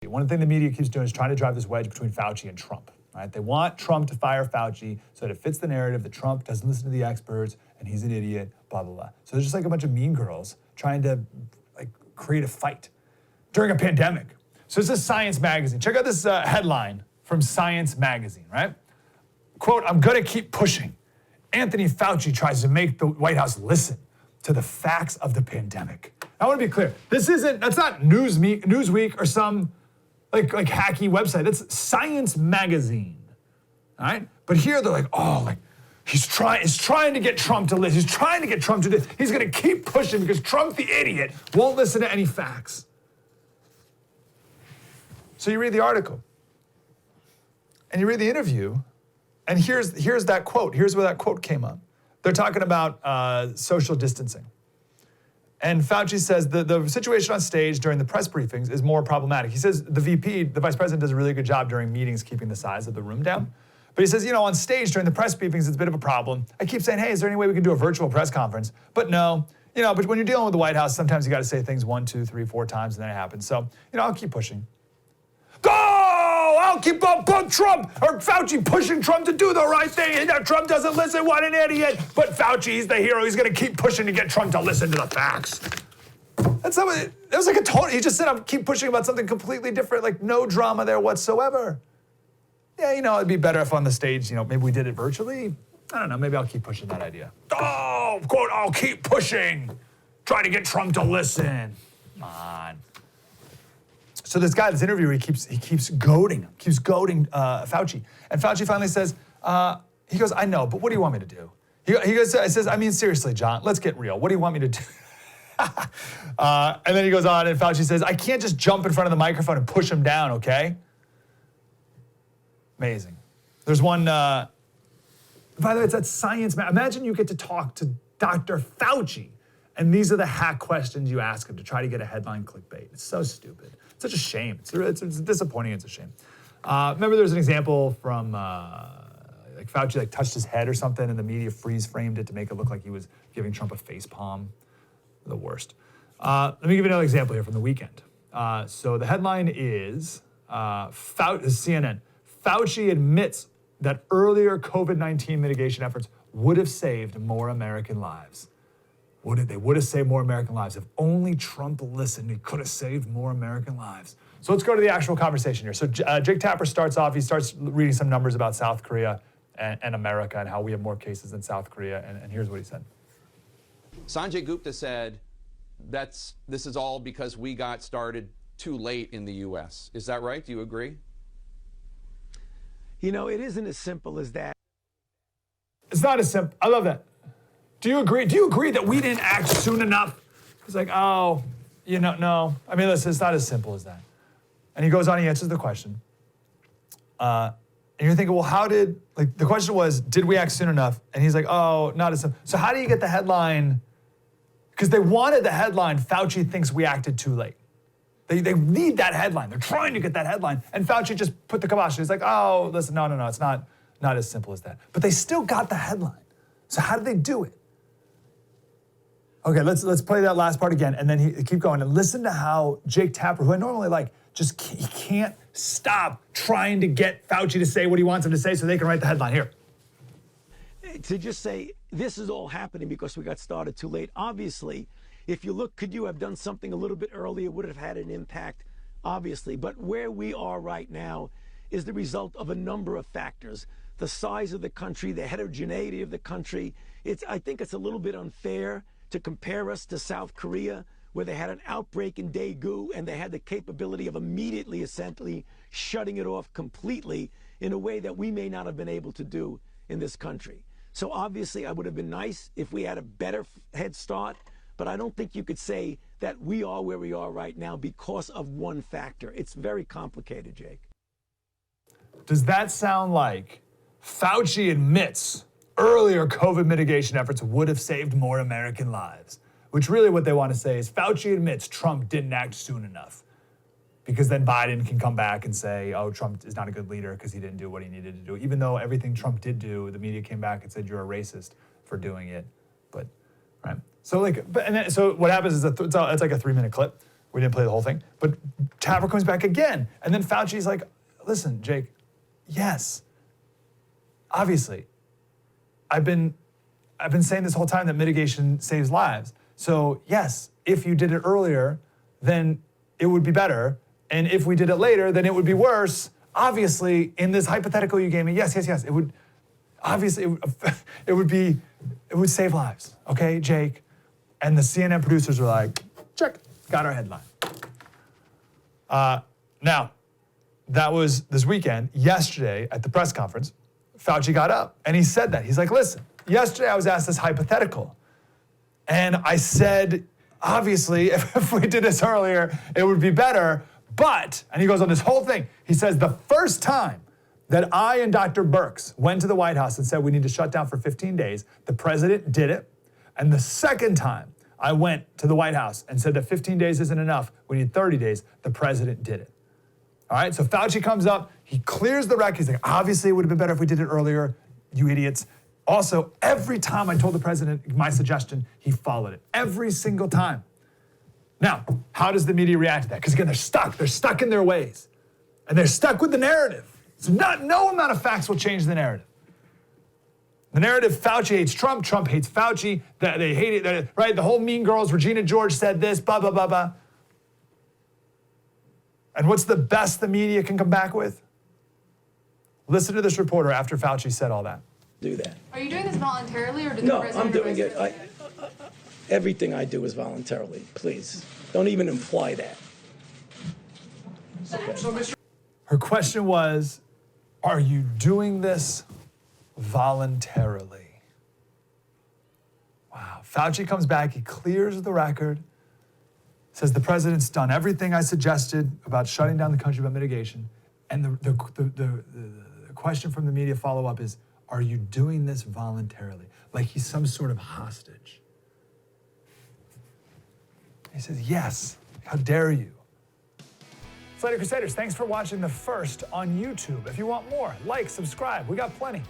One thing the media keeps doing is trying to drive this wedge between Fauci and Trump. Right? They want Trump to fire Fauci so that it fits the narrative that Trump doesn't listen to the experts and he's an idiot, blah, blah, blah. So there's just like a bunch of mean girls trying to like create a fight during a pandemic. So this is Science Magazine. Check out this headline from Science Magazine, right? Quote, "I'm gonna keep pushing. Anthony Fauci tries to make the White House listen to the facts of the pandemic." I want to be clear. That's not Newsweek or some like hacky website. That's Science Magazine, all right? But here they're like, oh, like he's trying to get Trump to listen. He's trying to get Trump to do this. He's going to keep pushing because Trump, the idiot, won't listen to any facts. So you read the article and you read the interview, and here's that quote. Here's where that quote came up. They're talking about social distancing. And Fauci says the situation on stage during the press briefings is more problematic. He says the vice president, does a really good job during meetings keeping the size of the room down. But he says, on stage during the press briefings, it's a bit of a problem. I keep saying, hey, is there any way we can do a virtual press conference? But no, but when you're dealing with the White House, sometimes you got to say things 1, 2, 3, 4 times, and then it happens. So, I'll keep pushing. I'll keep on Trump or Fauci pushing Trump to do the right thing. And Trump doesn't listen. What an idiot. But Fauci, he's the hero. He's going to keep pushing to get Trump to listen to the facts. That's not what it was like a total. He just said, I'll keep pushing about something completely different, like no drama there whatsoever. Yeah, it'd be better if on the stage, maybe we did it virtually. I don't know. Maybe I'll keep pushing that idea. Oh, quote, I'll keep pushing. Try to get Trump to listen. Come on. So this guy, this interviewer, he keeps goading Fauci. And Fauci finally says, he goes, I know, but what do you want me to do? He says, I mean, seriously, John, let's get real. What do you want me to do? And then he goes on, and Fauci says, I can't just jump in front of the microphone and push him down, okay? Amazing. There's one, by the way, it's that Science. Imagine you get to talk to Dr. Fauci, and these are the hack questions you ask him to try to get a headline clickbait. It's so stupid. It's such a shame. It's disappointing. It's a shame. Remember there was an example from Fauci touched his head or something, and the media freeze framed it to make it look like he was giving Trump a face palm. The worst. Let me give you another example here from the weekend. So the headline is CNN. Fauci admits that earlier COVID-19 mitigation efforts would have saved more American lives. They would have saved more American lives. If only Trump listened, he could have saved more American lives. So let's go to the actual conversation here. So Jake Tapper starts reading some numbers about South Korea and America and how we have more cases than South Korea. And here's what he said. Sanjay Gupta said this is all because we got started too late in the U.S. Is that right? Do you agree? It isn't as simple as that. It's not as simple. I love that. Do you agree? Do you agree that we didn't act soon enough? He's like, no. I mean, listen, it's not as simple as that. And he goes on, he answers the question. And you're thinking, well, the question was, did we act soon enough? And he's like, oh, not as simple. So how do you get the headline? Because they wanted the headline, Fauci thinks we acted too late. They need that headline. They're trying to get that headline. And Fauci just put the kibosh. He's like, oh, listen, no, it's not as simple as that. But they still got the headline. So how did they do it? Okay, let's play that last part again, and then he keep going and listen to how Jake Tapper, who I normally like, he can't stop trying to get Fauci to say what he wants him to say so they can write the headline here. To just say this is all happening because we got started too late. Obviously, if you look, could you have done something a little bit earlier? Would it have had an impact? Obviously, but where we are right now is the result of a number of factors. The size of the country, the heterogeneity of the country. I think it's a little bit unfair to compare us to South Korea, where they had an outbreak in Daegu and they had the capability of immediately, essentially, shutting it off completely in a way that we may not have been able to do in this country. So obviously, I would have been nice if we had a better head start, but I don't think you could say that we are where we are right now because of one factor. It's very complicated, Jake. Does that sound like Fauci admits earlier COVID mitigation efforts would have saved more American lives? Which really what they want to say is Fauci admits Trump didn't act soon enough. Because then Biden can come back and say, oh, Trump is not a good leader because he didn't do what he needed to do. Even though everything Trump did do, the media came back and said you're a racist for doing it. But, right. So so what happens is it's like a 3-minute clip. We didn't play the whole thing. But Tapper comes back again. And then Fauci's like, listen, Jake, yes, obviously, I've been saying this whole time that mitigation saves lives. So yes, if you did it earlier, then it would be better. And if we did it later, then it would be worse. Obviously, in this hypothetical you gave me, yes, it would, obviously, it would save lives, okay, Jake? And the CNN producers were like, check, got our headline. Now, that was this weekend. Yesterday at the press conference, Fauci got up and he said that. He's like, listen, yesterday I was asked this hypothetical. And I said, obviously, if we did this earlier, it would be better. But, and he goes on this whole thing. He says, the first time that I and Dr. Birx went to the White House and said we need to shut down for 15 days, the president did it. And the second time I went to the White House and said that 15 days isn't enough, we need 30 days, the president did it. All right, so Fauci comes up, he clears the record. He's like, obviously it would have been better if we did it earlier, you idiots. Also, every time I told the president my suggestion, he followed it. Every single time. Now, how does the media react to that? Because again, they're stuck in their ways. And they're stuck with the narrative. So no amount of facts will change the narrative. The narrative, Fauci hates Trump, Trump hates Fauci, they hate it, right? The whole Mean Girls, Regina George said this, blah, blah, blah, blah. And what's the best the media can come back with? Listen to this reporter after Fauci said all that. Do that. Are you doing this voluntarily or did No, the president? I'm doing it. Everything I do is voluntarily. Please, don't even imply that. Okay. Her question was, are you doing this voluntarily? Wow. Fauci comes back, he clears the record, says the president's done everything I suggested about shutting down the country by mitigation. And the question from the media follow-up is, are you doing this voluntarily? Like he's some sort of hostage. He says, yes. How dare you? Slater Crusaders, thanks for watching the first on YouTube. If you want more, like, subscribe. We got plenty.